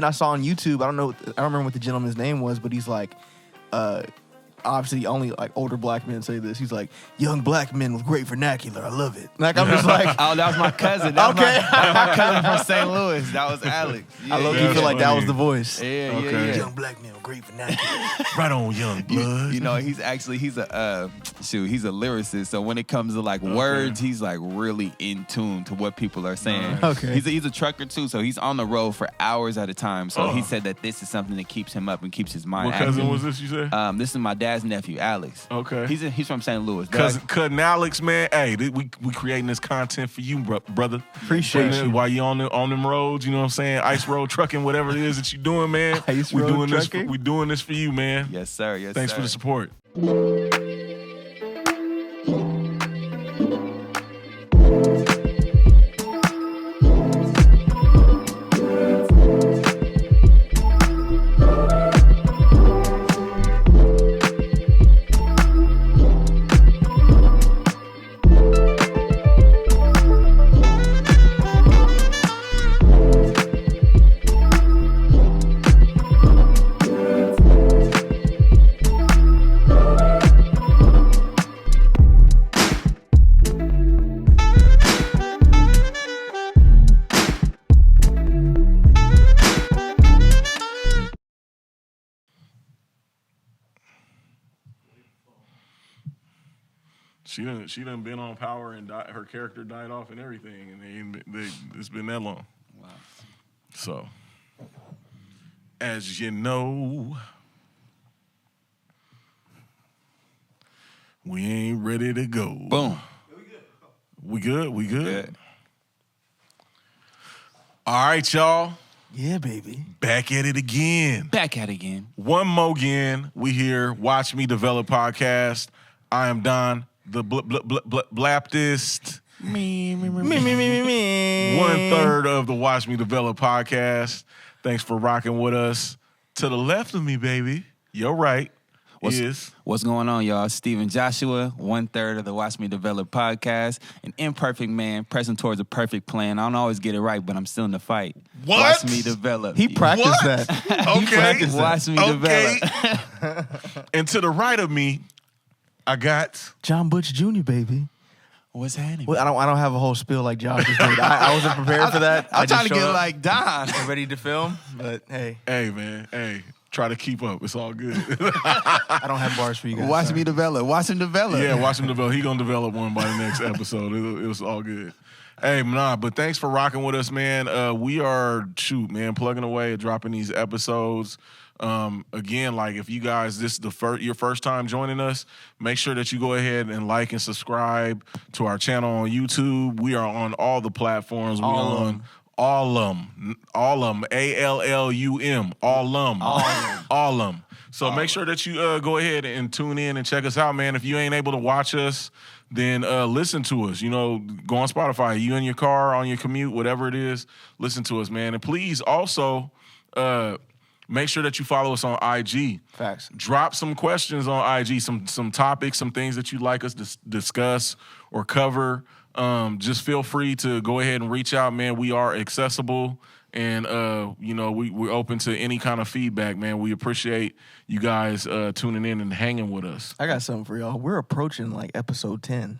And I saw on YouTube, I don't remember what the gentleman's name was, but he's like, obviously only like older black men say this. He's like, young black men with great vernacular. I love it. Like I'm just like, oh, that was my cousin. That was my cousin from St. Louis. That was Alex. Yeah, I feel like that was the voice. Yeah. Young black men with great vernacular. Right on, young blood. You know, he's a lyricist. So when it comes to like words, he's like really in tune to what people are saying. Okay. He's a trucker too, so he's on the road for hours at a time. So he said that this is something that keeps him up and keeps his mind active. What cousin was this, you said? This is my dad's nephew, Alex. Okay. He's from St. Louis. Cousin Alex, man. Hey, we creating this content for you, brother. Appreciate you. While you on them roads, you know what I'm saying? Ice road trucking, whatever it is that you're doing, man. We doing this for you, man. Yes, sir. Yes, Thanks for the support. She done been on Power and her character died off and everything, and it's been that long. Wow. So, as you know, we ain't ready to go. Boom. We good? Good. All right, y'all. Yeah, baby. Back at it again. One more again. We here. Watch Me Develop podcast. I am Don, the Blaptist. Me. 1/3 of the Watch Me Develop podcast. Thanks for rocking with us. To the left of me, baby, you're right. What's going on, y'all? Stephen Joshua, 1/3 of the Watch Me Develop podcast. An imperfect man pressing towards a perfect plan. I don't always get it right, but I'm still in the fight. What? Watch me develop. He practiced that. Okay. Watch me develop. And to the right of me, I got John Butch Jr., baby. What's happening? Well, I don't have a whole spiel like Josh just did. I wasn't prepared for that. I'm trying to get like Don. Ready to film, but hey. Hey, man. Hey, try to keep up. It's all good. I don't have bars for you guys. Watch me develop. Watch him develop. Yeah, watch him develop. He gonna develop one by the next episode. It was all good. Hey, but thanks for rocking with us, man. We are, plugging away at dropping these episodes. Again, like if you guys, this is your first time joining us, make sure that you go ahead and like and subscribe to our channel on YouTube. We are on all the platforms. We are on all of them, ALLUM, all of them. So make sure that you go ahead and tune in and check us out, man. If you ain't able to watch us, then listen to us. You know, go on Spotify. You in your car, on your commute, whatever it is, listen to us, man. And please also make sure that you follow us on IG. Facts. Drop some questions on IG, some topics, some things that you'd like us to discuss or cover. Just feel free to go ahead and reach out, man. We are accessible, and we're open to any kind of feedback, man. We appreciate you guys tuning in and hanging with us. I got something for y'all. We're approaching like episode 10,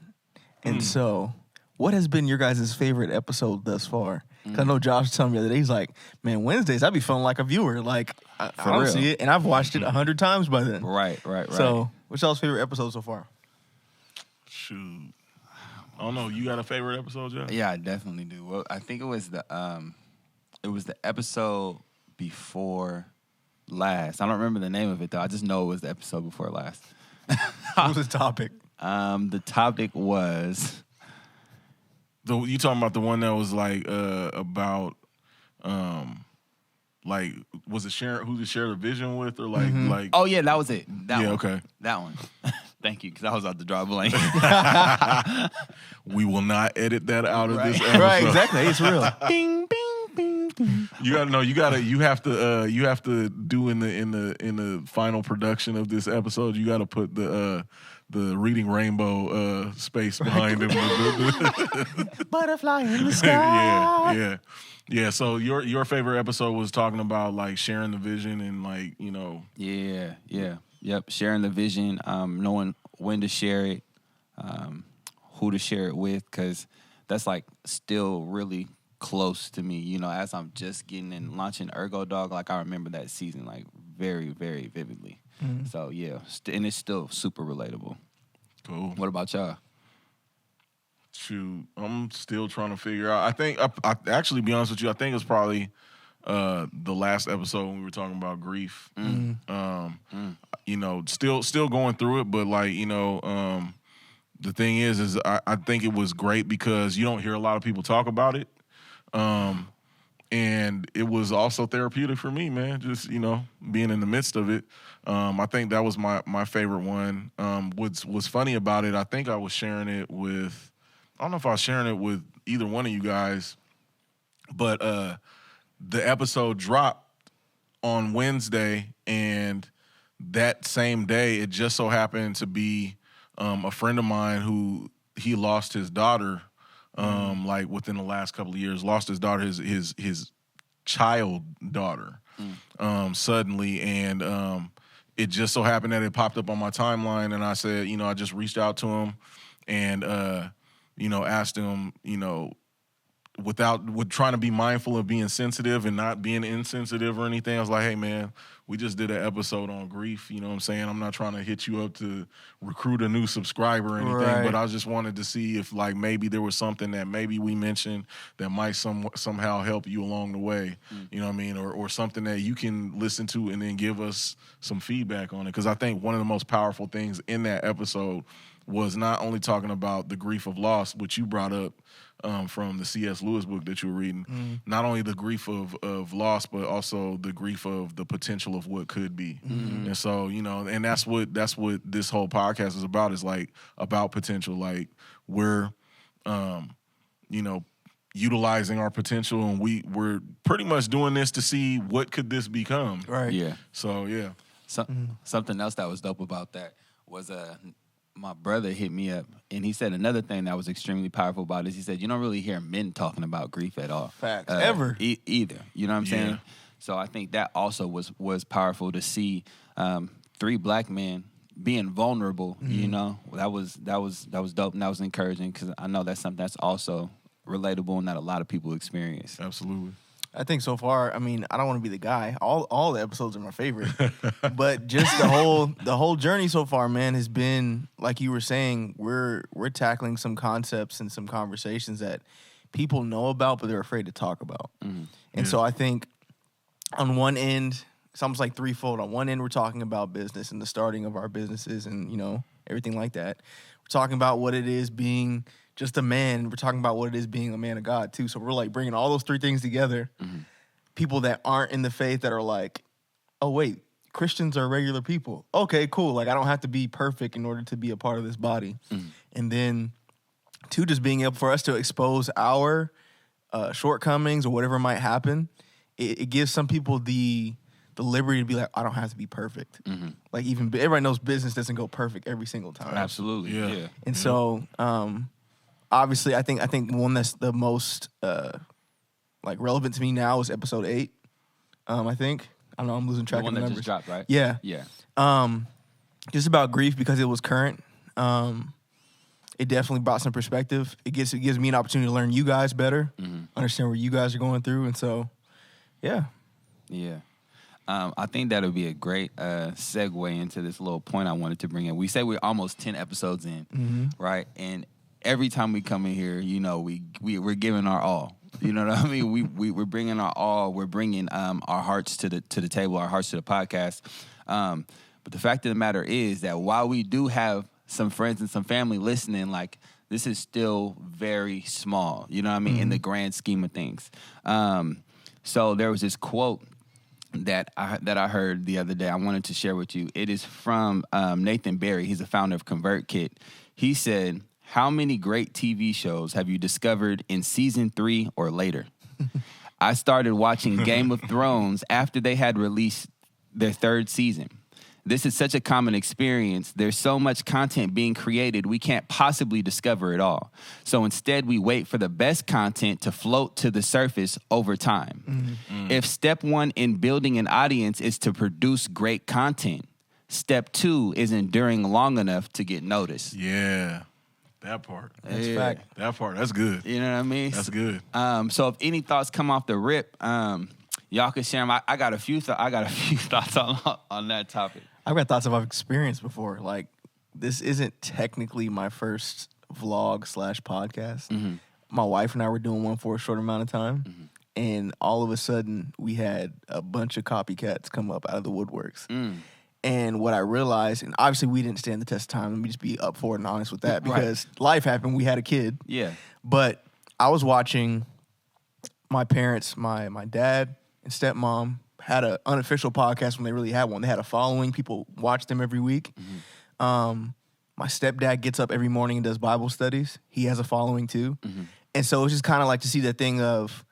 and so what has been your guys' favorite episode thus far? Because I know Josh was telling me the other day, he's like, man, Wednesdays, I'd be feeling like a viewer. Like, I don't see it, and I've watched it 100 times by then. Right. So, what's y'all's favorite episode so far? Shoot. I don't know. You got a favorite episode, Josh? Yeah, I definitely do. Well, I think it was the episode before last. I don't remember the name of it, though. I just know it was the episode before last. What was the topic? The topic was... You talking about the one that was like about like was it sharing who to share the vision with or like Oh yeah, that was it. That one. Okay. That one. Thank you, because I was about to draw a blank. We will not edit that out of this episode. Right, exactly. It's real. Bing, bing, bing, bing. You gotta know. You have to do in the final production of this episode. You gotta put the the Reading Rainbow space behind him. Butterfly in the sky. Yeah. So your favorite episode was talking about like sharing the vision and like, you know. Yep. Sharing the vision, knowing when to share it, who to share it with, because that's like still really close to me. You know, as I'm just getting and launching Ergo Dog, like I remember that season like very, very vividly. Mm-hmm. So yeah, and it's still super relatable. Cool. What about y'all? Shoot, I'm still trying to figure out. I think, I actually, be honest with you, I think it's probably the last episode when we were talking about grief. You know, still going through it, but like, you know, the thing is I think it was great because you don't hear a lot of people talk about it. And it was also therapeutic for me, man, just, you know, being in the midst of it. I think that was my favorite one. What's funny about it, I think I was sharing it with, I don't know if I was sharing it with either one of you guys, but the episode dropped on Wednesday, and that same day, it just so happened to be a friend of mine who he lost his daughter, like within the last couple of years, lost his daughter, his child daughter, suddenly, and it just so happened that it popped up on my timeline, and I said, you know, I just reached out to him, and you know, asked him, you know, with trying to be mindful of being sensitive and not being insensitive or anything. I was like, hey, man, we just did an episode on grief. You know what I'm saying? I'm not trying to hit you up to recruit a new subscriber or anything, but I just wanted to see if, like, maybe there was something that maybe we mentioned that might somehow help you along the way. You know what I mean? Or something that you can listen to and then give us some feedback on it. Because I think one of the most powerful things in that episode was not only talking about the grief of loss, which you brought up, from the C.S. Lewis book that you were reading, not only the grief of loss, but also the grief of the potential of what could be. And so, you know, and that's what this whole podcast is about, is like about potential. Like we're, you know, utilizing our potential, and we're pretty much doing this to see what could this become. Right. Yeah. So, yeah. Something else that was dope about that was my brother hit me up, and he said another thing that was extremely powerful about it is he said, you don't really hear men talking about grief at all. Facts. Ever. Either. You know what I'm saying? So I think that also was powerful to see 3 black men being vulnerable. You know, that was dope, and that was encouraging, because I know that's something that's also relatable and that a lot of people experience. Absolutely. I think so far, I mean, I don't want to be the guy. All the episodes are my favorite. But just the whole journey so far, man, has been, like you were saying, we're tackling some concepts and some conversations that people know about, but they're afraid to talk about. And so I think on one end, it's almost like threefold. On one end, we're talking about business and the starting of our businesses and, you know, everything like that. We're talking about what it is being just a man. We're talking about what it is being a man of God, too. So we're like bringing all those 3 things together. People that aren't in the faith that are like, oh, wait, Christians are regular people. Okay, cool. Like, I don't have to be perfect in order to be a part of this body. And then, 2, just being able for us to expose our shortcomings or whatever might happen. It gives some people the liberty to be like, I don't have to be perfect. Like, even everybody knows business doesn't go perfect every single time. Absolutely. Yeah. And so, obviously, I think one that's the most like relevant to me now is episode 8. I think I don't know. I'm losing track The one of the that numbers. just dropped, right? Yeah. Yeah. Just about grief because it was current. It definitely brought some perspective. It gives me an opportunity to learn you guys better, understand where you guys are going through, and so, yeah. Yeah. I think that'll be a great segue into this little point I wanted to bring in. We say we're almost 10 episodes in, right? And every time we come in here, you know, we're giving our all. You know what I mean? We're bringing our all. We're bringing our hearts to the table, our hearts to the podcast. But the fact of the matter is that while we do have some friends and some family listening, like, this is still very small. You know what I mean? In the grand scheme of things. So there was this quote that I heard the other day. I wanted to share with you. It is from Nathan Barry. He's the founder of ConvertKit. He said, "How many great TV shows have you discovered in season 3 or later? I started watching Game of Thrones after they had released their 3rd season. This is such a common experience. There's so much content being created, we can't possibly discover it all. So instead, we wait for the best content to float to the surface over time. If step one in building an audience is to produce great content, step two is enduring long enough to get noticed. Yeah. That part. That's fact. That part. That's good. You know what I mean? That's good. So if any thoughts come off the rip, y'all can share them. I got a few thoughts on that topic. I've got thoughts I've experienced before. Like, this isn't technically my first vlog / podcast. My wife and I were doing one for a short amount of time, and all of a sudden, we had a bunch of copycats come up out of the woodworks. And what I realized, and obviously we didn't stand the test of time. Let me just be up for it and honest with that, because life happened. We had a kid. Yeah. But I was watching my parents, my dad and stepmom had an unofficial podcast when they really had one. They had a following. People watched them every week. My stepdad gets up every morning and does Bible studies. He has a following too. And so it's just kind of like to see that thing of,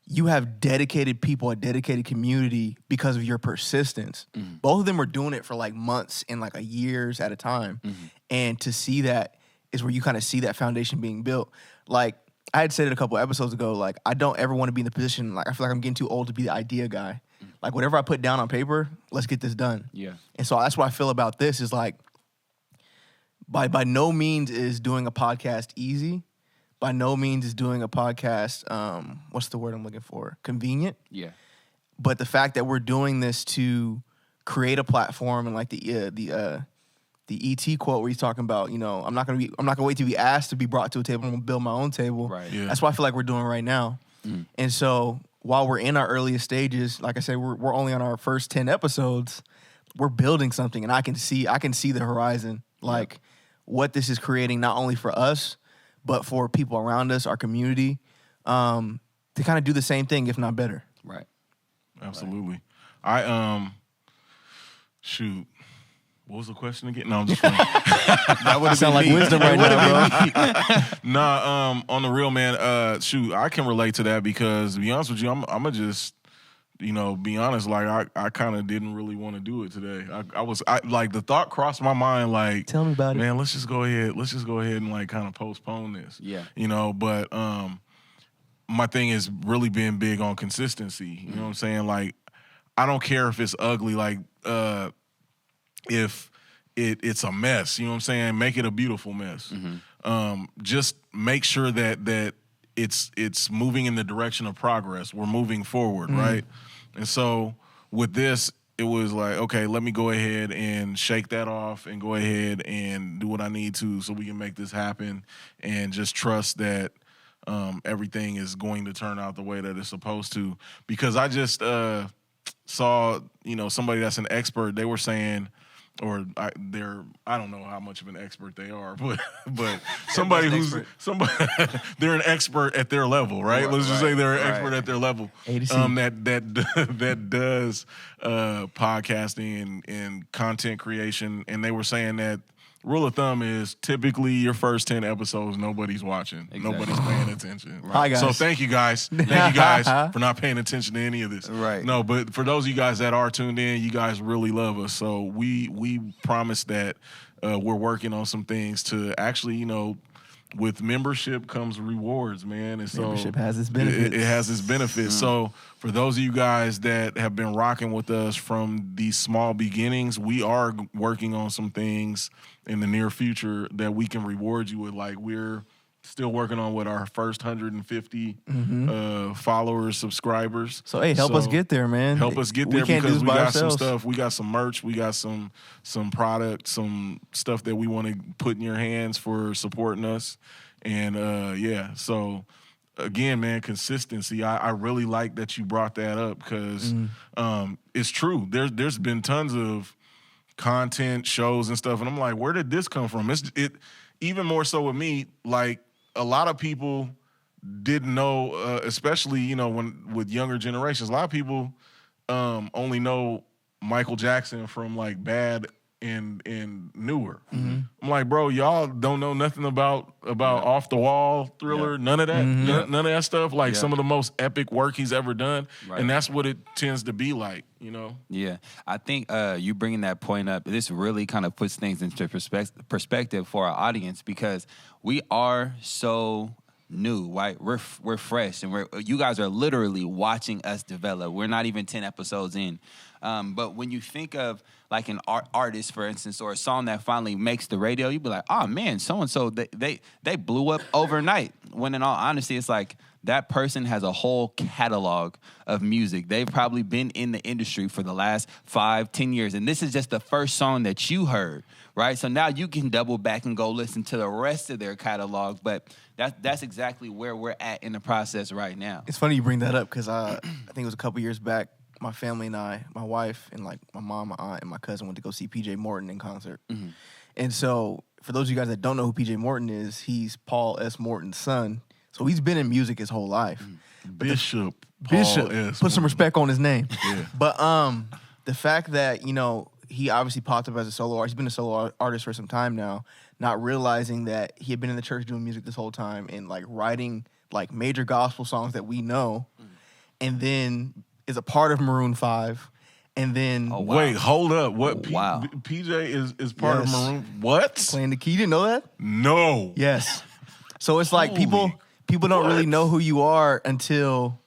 you have dedicated people, a dedicated community because of your persistence. Both of them were doing it for like months and like years at a time. And to see that is where you kind of see that foundation being built. Like, I had said it a couple episodes ago, like, I don't ever want to be in the position, like, I feel like I'm getting too old to be the idea guy. Like, whatever I put down on paper, let's get this done. Yeah. And so that's what I feel about this is like, by no means is doing a podcast easy. By no means is doing a podcast, what's the word I'm looking for? Convenient. Yeah. But the fact that we're doing this to create a platform, and like the ET quote where he's talking about, you know, I'm not gonna wait to be asked to be brought to a table. I'm gonna build my own table. Right. Yeah. That's what I feel like we're doing right now. And so while we're in our earliest stages, like I said, we're only on our first 10 episodes. We're building something, and I can see the horizon, like what this is creating, not only for us, but for people around us, our community, to kind of do the same thing, if not better. Right. Absolutely. Shoot. What was the question again? No, I'm just playing. That would sound like wisdom right now, bro. Nah, on the real, man, shoot, I can relate to that because, to be honest with you, I'm going to just, you know, be honest, like, I kind of didn't really want to do it today. I like, the thought crossed my mind, like, Tell me about it. Man, let's just go ahead and, like, kind of postpone this. Yeah. You know, but my thing is really being big on consistency. You know what I'm saying? Like, I don't care if it's ugly, like, if it's a mess, you know what I'm saying? Make it a beautiful mess. Just make sure that it's moving in the direction of progress. We're moving forward, right? And so with this, it was like, okay, let me go ahead and shake that off and go ahead and do what I need to so we can make this happen, and just trust that everything is going to turn out the way that it's supposed to. Because I just saw, you know, somebody that's an expert. They were saying, I don't know how much of an expert they are, but somebody they're an expert at their level, right? Let's just say they're an expert at their level. That does podcasting and content creation, and they were saying that rule of thumb is typically your first 10 episodes, nobody's watching. Exactly. Nobody's paying attention. Hi, guys. So thank you guys. Thank you guys for not paying attention to any of this. Right. No, but for those of you guys that are tuned in, you guys really love us. So we promise that we're working on some things to actually, you know, with membership comes rewards, man. And so membership has its benefits. It has its benefits. So for those of you guys that have been rocking with us from these small beginnings, we are working on some things in the near future that we can reward you with. Like, we're still working on with our first 150 followers, subscribers. So hey, help us get there, man. Help us get there, can't do because this we by got ourselves. some stuff. We got some merch. We got some product, some stuff that we want to put in your hands for supporting us. And yeah, so again, man, consistency. I really like that you brought that up, because it's true. There's been tons of content, shows and stuff, and I'm like, where did this come from? It even more so with me, like, a lot of people didn't know, especially, you know, with younger generations, a lot of people only know Michael Jackson from, like, bad and newer. I'm like, bro, y'all don't know nothing about Off the Wall, Thriller, none of that, none of that stuff. Like some of the most epic work he's ever done, and that's what it tends to be like, you know. Yeah, I think you bringing that point up, this really kind of puts things into perspective for our audience, because we are so new, right? We're fresh, and you guys are literally watching us develop. We're not even 10 episodes in. But when you think of like an artist, for instance, or a song that finally makes the radio, you'd be like, oh man, so-and-so, they blew up overnight. When in all honesty, it's like that person has a whole catalog of music. They've probably been in the industry for the last 5-10 years. And this is just the first song that you heard, right? So now you can double back and go listen to the rest of their catalog. But that's exactly where we're at in the process right now. It's funny you bring that up, because I think it was a couple years back, my family and I, my wife and like my mom, my aunt, and my cousin went to go see PJ Morton in concert. And so for those of you guys that don't know who PJ Morton is, he's Paul S. Morton's son. So he's been in music his whole life. Bishop put some respect on his name. But the fact that, you know, he obviously popped up as a solo artist. He's been a solo artist for some time now, not realizing that he had been in the church doing music this whole time and like writing like major gospel songs that we know, and then is a part of Maroon 5, and then wait, hold up, what? Wow, PJ is part of Maroon. What? Playing the key. You didn't know that? No. Yes. So it's like people don't really know who you are until,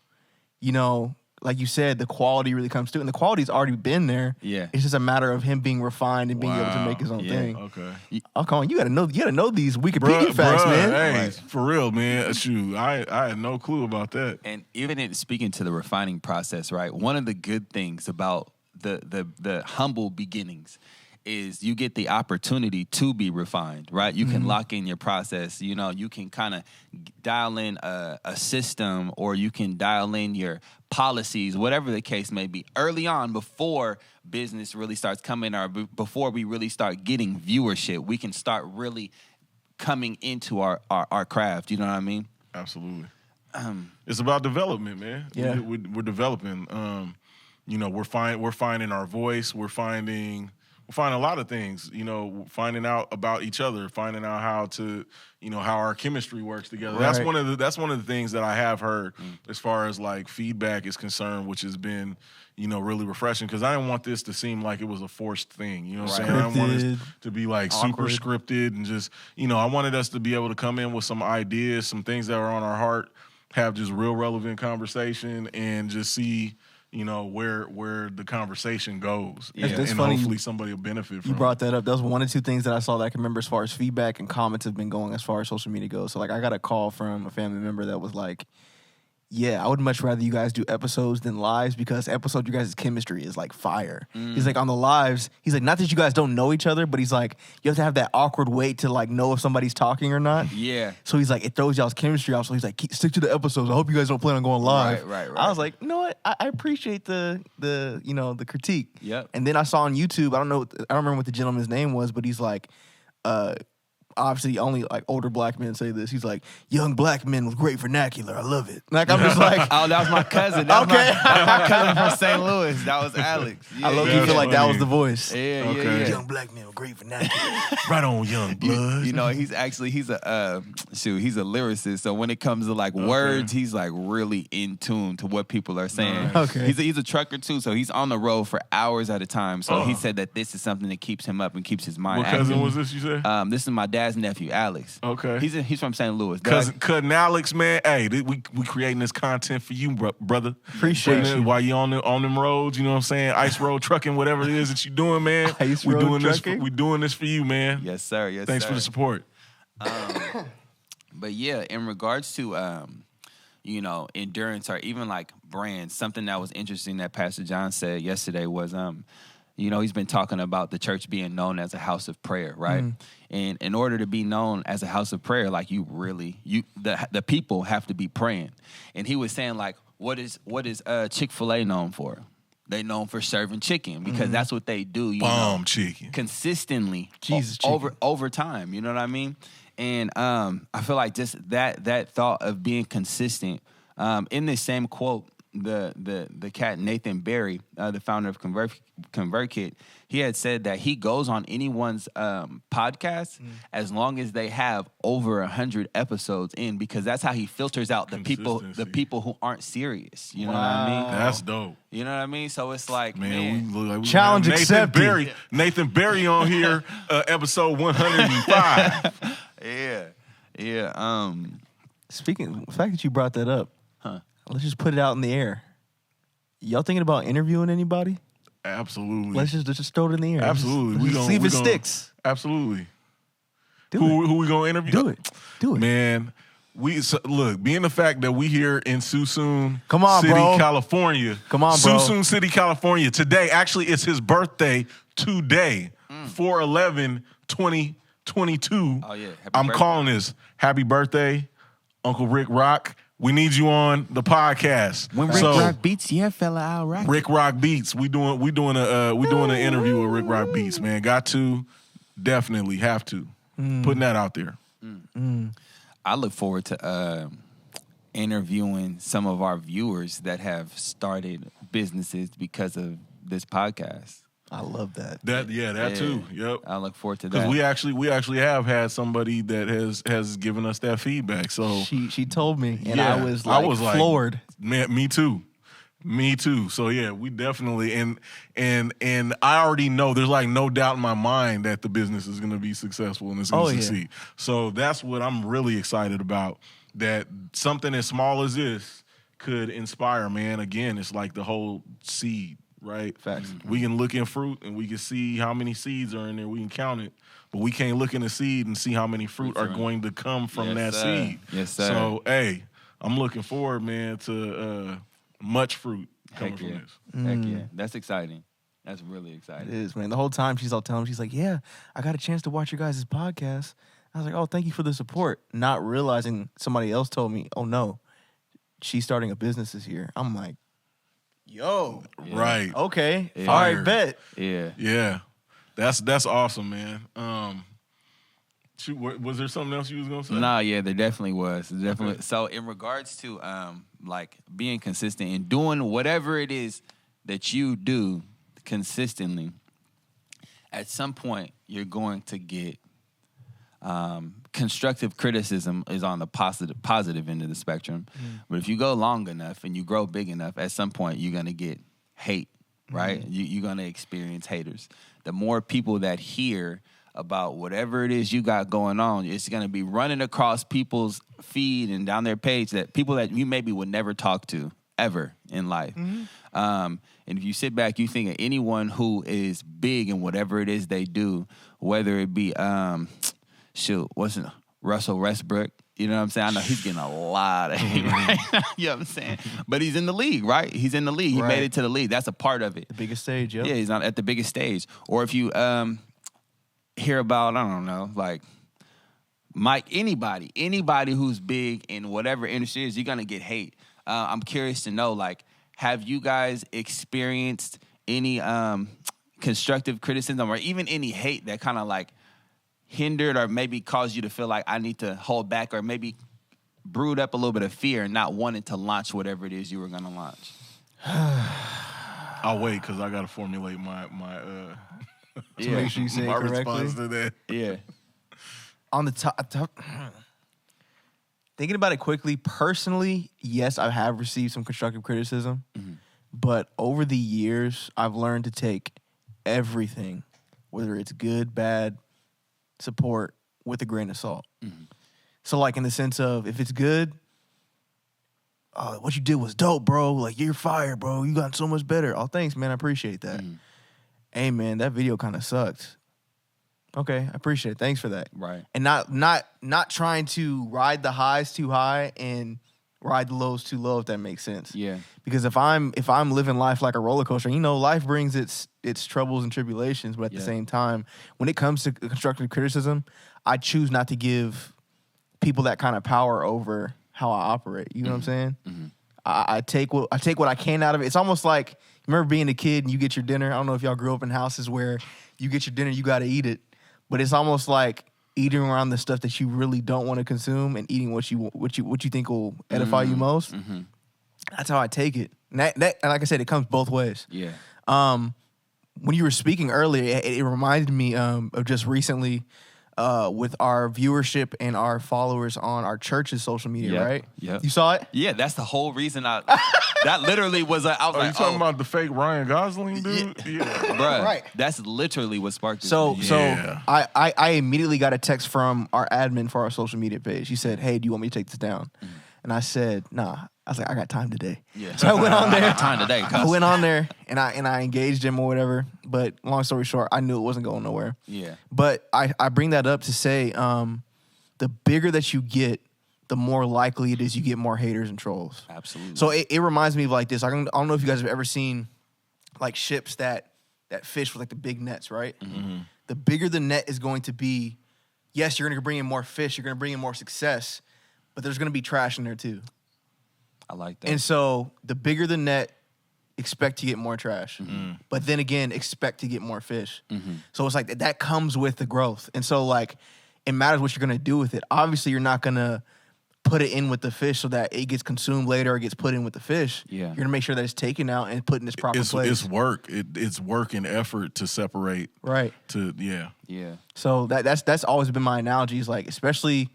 you know, like you said, the quality really comes through, and the quality's already been there. Yeah, it's just a matter of him being refined and being able to make his own thing. Okay. Oh, come on, you gotta know these Wikipedia facts, man. Hey, for real, man. Shoot, I had no clue about that. And even in speaking to the refining process, right? One of the good things about the humble beginnings is you get the opportunity to be refined, right? You can lock in your process. You know, you can kind of dial in a system, or you can dial in your policies, whatever the case may be, early on before business really starts coming, or before we really start getting viewership. We can start really coming into our craft. You know what I mean? Absolutely. It's about development, man. Yeah. We're developing. You know, we're finding our voice. We're finding a lot of things, you know, finding out about each other, finding out how to, you know, how our chemistry works together. Right. That's one of the things that I have heard as far as like feedback is concerned, which has been, you know, really refreshing, because I didn't want this to seem like it was a forced thing. You know what I'm saying? I didn't want it to be like super scripted, and just, you know, I wanted us to be able to come in with some ideas, some things that are on our heart, have just real relevant conversation, and just see, you know, where the conversation goes. It's and funny. Hopefully somebody will benefit from it. You brought that up. That was one or two things that I saw that I can remember as far as feedback and comments have been going as far as social media goes. So, like, I got a call from a family member that was like, yeah, I would much rather you guys do episodes than lives, because episode, you guys' chemistry is like fire. He's like, on the lives, he's like, not that you guys don't know each other, but he's like, you have to have that awkward wait to like know if somebody's talking or not. Yeah. So he's like, it throws y'all's chemistry off. So he's like, stick to the episomes. I hope you guys don't plan on going live. Right. I was like, you know what? I appreciate the you know, the critique. Yep. And then I saw on YouTube, I don't remember what the gentleman's name was, but he's like, obviously only like older black men say this. He's like, young black men with great vernacular. I love it. Like, I'm just like, Oh, that was my cousin. That was my cousin from St. Louis. That was Alex. Yeah, I love you feel like that was the voice. Yeah. Young black men with great vernacular. Right on, young blood. You know, he's a lyricist. So when it comes to like words, he's like really in tune to what people are saying. Nice. Okay. He's a trucker too, so he's on the road for hours at a time. So he said that this is something that keeps him up and keeps his mind What active. cousin was this, you said? This is my dad's nephew, Alex. Okay. He's from St. Louis. Cousin Alex, man. Hey, we creating this content for you, brother. Appreciate you. While you on them roads, you know what I'm saying? Ice road trucking, whatever it is that you're doing, man. Ice we road doing trucking? we doing this for you, man. Yes, sir. Yes, Thanks sir. for the support. But yeah, in regards to you know, endurance, or even like brands, something that was interesting that Pastor John said yesterday was you know, he's been talking about the church being known as a house of prayer, right? And in order to be known as a house of prayer, like the people have to be praying. And he was saying, like, what is Chick-fil-A known for? They known for serving chicken, because that's what they do. You know, chicken consistently, Jesus, over time. You know what I mean? And I feel like just that thought of being consistent. In this same quote, the cat Nathan Barry, the founder of ConvertKit, he had said that he goes on anyone's podcast as long as they have over 100 episodes in, because that's how he filters out the people who aren't serious. You know what I mean? That's dope. You know what I mean? So it's like, Man, we look like we Challenge have accepted. Nathan Barry on here, episode 105. Yeah. Speaking, the fact that you brought that up, Huh. let's just put it out in the air. Y'all thinking about interviewing anybody? Absolutely. Let's just throw it in the air. Absolutely. Let's see if it sticks. Absolutely. Do Who we gonna interview? Do it. Man, look, being the fact that we here in Suisun City, bro. California. Come on, bro. Suisun City, California. Today, actually, it's his birthday today, 4/11/2022. Oh, yeah. Happy I'm birthday. calling this happy birthday, Uncle Rick Rock. We need you on the podcast. When Rick Rock beats, fella, I'll rock. Rick Rock Beats. We doing an interview with Rick Rock Beats, man. Got to, definitely have to. Putting that out there. I look forward to interviewing some of our viewers that have started businesses because of this podcast. I love that. That too. Yep. I look forward to Because that. we actually have had somebody that has given us that feedback. So She told me, and yeah, I was like floored. Man, me too. So yeah, we definitely and I already know there's like no doubt in my mind that the business is going to be successful and it's going to succeed. So that's what I'm really excited about. That something as small as this could inspire. Man, again, it's like the whole seed. Right? Facts. We can look in fruit and we can see how many seeds are in there. We can count it. But we can't look in the seed and see how many fruit are going to come from that seed. Yes, sir. So, hey, I'm looking forward, man, to much fruit coming from this. Heck yeah. That's exciting. That's really exciting. It is, man. The whole time she's all telling me, she's like, yeah, I got a chance to watch your guys' podcast. I was like, oh, thank you for the support. Not realizing somebody else told me, oh, no, she's starting a business this year. I'm like, yo. Yeah. Right. Okay. Yeah. All right, bet. Yeah. Yeah. That's awesome, man. Shoot, was there something else you was gonna say? Nah, yeah, there definitely was. Definitely. Okay. So in regards to like being consistent and doing whatever it is that you do consistently, at some point you're going to get constructive criticism is on the positive end of the spectrum. But if you go long enough and you grow big enough, at some point you're gonna get hate, right? You're gonna experience haters. The more people that hear about whatever it is you got going on, it's gonna be running across people's feed and down their page that people that you maybe would never talk to ever in life. And if you sit back, you think of anyone who is big in whatever it is they do, whether it be Russell Westbrook, you know what I'm saying? I know he's getting a lot of hate right now, you know what I'm saying? But he's in the league, right? He's in the league. He made it to the league. That's a part of it. The biggest stage, yeah. Yeah, he's not at the biggest stage. Or if you hear about, I don't know, like Mike, anybody who's big in whatever industry is, you're going to get hate. I'm curious to know, like, have you guys experienced any constructive criticism or even any hate that kind of like hindered or maybe caused you to feel like I need to hold back or maybe brewed up a little bit of fear and not wanting to launch whatever it is you were going to launch? I'll wait because I got to formulate my to make sure you say my it correctly. response to that. Yeah. On the top, thinking about it quickly, personally, yes, I have received some constructive criticism. But over the years, I've learned to take everything, whether it's good, bad, support, with a grain of salt. So, like, in the sense of, if it's good, what you did was dope, bro. Like, you're fire, bro. You got so much better. Oh, thanks, man. I appreciate that. Hey, man, that video kind of sucked. Okay, I appreciate it. Thanks for that. Right. And not trying to ride the highs too high and ride the lows too low, if that makes sense. Yeah. Because if I'm living life like a roller coaster, you know, life brings its troubles and tribulations, but at the same time, when it comes to constructive criticism, I choose not to give people that kind of power over how I operate. You know what I'm saying? I take what I can out of it. It's almost like, you remember being a kid and you get your dinner. I don't know if y'all grew up in houses where you get your dinner, you got to eat it, but it's almost like eating around the stuff that you really don't want to consume and eating what you think will edify you most. That's how I take it. And that and like I said, it comes both ways. Yeah. When you were speaking earlier, it reminded me of just recently with our viewership and our followers on our church's social media, right? Yeah. You saw it? Yeah, that's the whole reason that literally was I was Are like, you talking about the fake Ryan Gosling dude? Yeah. bruh, Right. that's literally what sparked this. So video. so Yeah. I immediately got a text from our admin for our social media page. He said, "Hey, do you want me to take this down?" And I said, "Nah." I was like, "I got time today." Yeah. So I went on I there. got time today, I cuz. went on there and I engaged him or whatever. But long story short, I knew it wasn't going nowhere. Yeah. But I bring that up to say, the bigger that you get, the more likely it is you get more haters and trolls. Absolutely. So it reminds me of like this. I don't know if you guys have ever seen like ships that fish with like the big nets, right? Mm-hmm. The bigger the net is going to be, yes, you're going to bring in more fish, you're going to bring in more success, but there's going to be trash in there too. I like that. And so the bigger the net, expect to get more trash. But then again, expect to get more fish. So it's like that comes with the growth. And so like it matters what you're going to do with it. Obviously, you're not going to put it in with the fish so that it gets consumed later or gets put in with the fish. Yeah. You're going to make sure that it's taken out and put in its proper place. It's work. It's work and effort to separate. Right. yeah. So that's always been my analogy is like, especially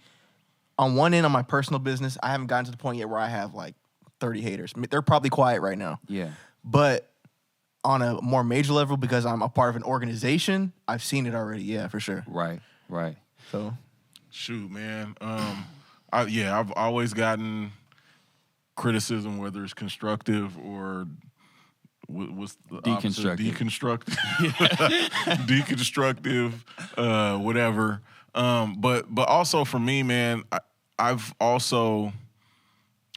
on one end on my personal business, I haven't gotten to the point yet where I have like 30 haters. I mean, they're probably quiet right now. Yeah. But on a more major level, because I'm a part of an organization, I've seen it already. Yeah, for sure. Right. So Shoot, man. I've always gotten criticism, whether it's constructive or what's the opposite? Deconstructive. Deconstructive, whatever. But also for me, man, I also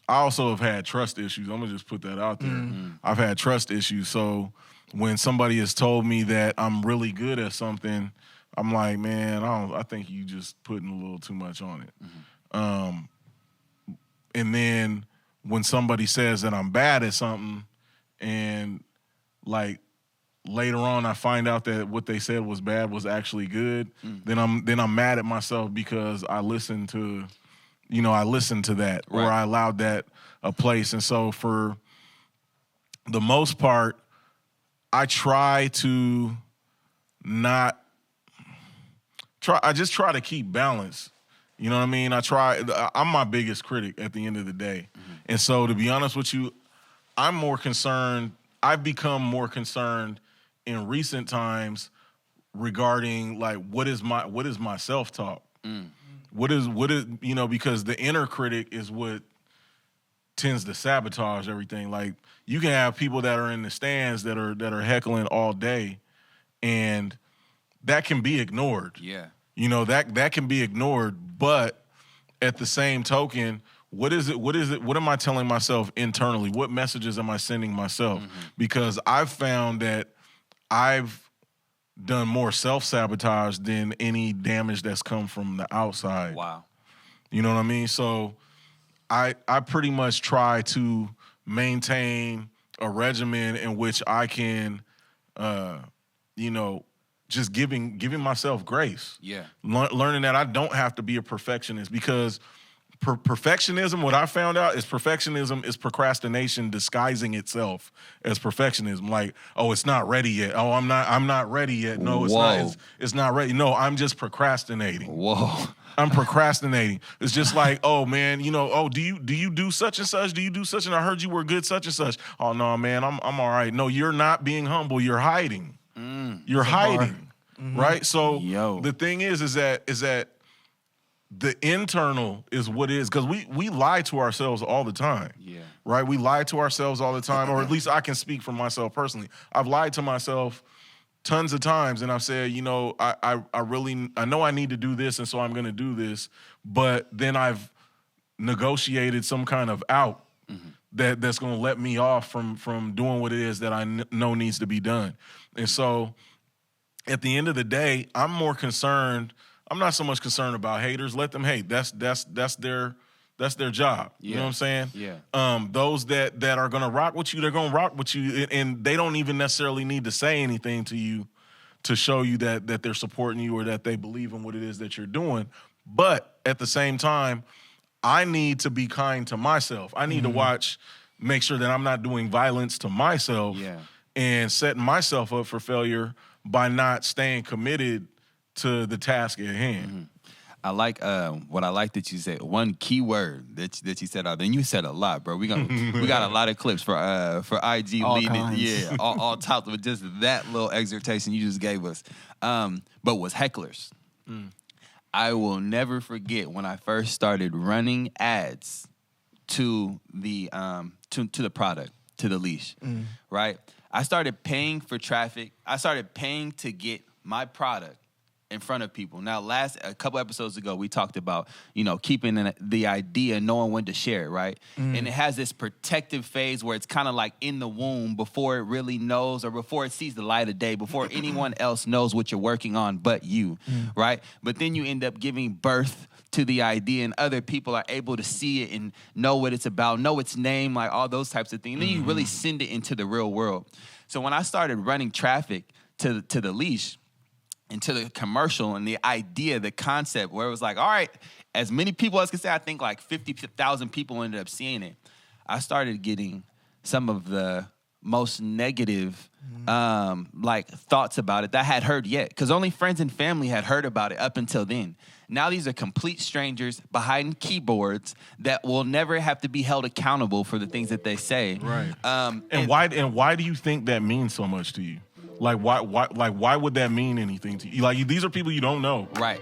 have had trust issues. I'm gonna just put that out there. I've had trust issues. So when somebody has told me that I'm really good at something, I'm like, man, I think you just putting a little too much on it. And then when somebody says that I'm bad at something, and like later on I find out that what they said was bad was actually good, then I'm mad at myself because I listened to that, or I allowed that a place. And so for the most part, I try to I just try to keep balance. You know what I mean? I'm my biggest critic at the end of the day. And so to be honest with you, I've become more concerned in recent times regarding like what is my self-talk? What is because the inner critic is what tends to sabotage everything. Like you can have people that are in the stands that are heckling all day, and that can be ignored. Yeah. That can be ignored, but at the same token, what am I telling myself internally? What messages am I sending myself? Because I've found that I've done more self-sabotage than any damage that's come from the outside. Wow. You know what I mean? So I pretty much try to maintain a regimen in which I can, just giving myself grace. Yeah. Learning that I don't have to be a perfectionist, because perfectionism, what I found out is perfectionism is procrastination disguising itself as perfectionism. Like, oh, it's not ready yet. Oh, I'm not ready yet. No, it's not. It's not ready. No, I'm just procrastinating. Whoa. I'm procrastinating. It's just like, oh man, do you do such and such? Do you do such? And I heard you were good such and such. Oh no, man, I'm all right. No, you're not being humble. You're hiding. You're hiding, right? So the thing is that the internal is what is, because we lie to ourselves all the time. Yeah. Right? We lie to ourselves all the time, or at least I can speak for myself personally. I've lied to myself tons of times, and I've said, I know I need to do this, and so I'm going to do this, but then I've negotiated some kind of out that's going to let me off from doing what it is that I know needs to be done. And so at the end of the day, I'm more concerned. I'm not so much concerned about haters. Let them hate. That's their job. You know what I'm saying? Yeah. Those that are gonna rock with you, they're gonna rock with you, and they don't even necessarily need to say anything to you to show you that they're supporting you or that they believe in what it is that you're doing. But at the same time, I need to be kind to myself. I need to watch make sure that I'm not doing violence to myself and setting myself up for failure by not staying committed to the task at hand. Mm-hmm. I like what I like that you said. One key word that you said out there. And you said a lot, bro. We got a lot of clips for IG all leading. kinds. Yeah, all tops with just that little exhortation you just gave us. But was hecklers. I will never forget when I first started running ads to the to the product, to the leash. Right? I started paying for traffic. I started paying to get my product in front of people. Now, a couple episodes ago, we talked about, keeping the idea, knowing when to share it, right? And it has this protective phase where it's kind of like in the womb before it really knows or before it sees the light of day, before anyone else knows what you're working on but you, right? But then you end up giving birth to the idea and other people are able to see it and know what it's about, know its name, like all those types of things. And then you really send it into the real world. So when I started running traffic to the leash, into the commercial and the idea, the concept, where it was like, all right, as many people as could say, I think like 50,000 people ended up seeing it. I started getting some of the most negative thoughts about it that I had heard yet, because only friends and family had heard about it up until then. Now these are complete strangers behind keyboards that will never have to be held accountable for the things that they say. Right. And why do you think that means so much to you? Like why would that mean anything to you? Like these are people you don't know. Right.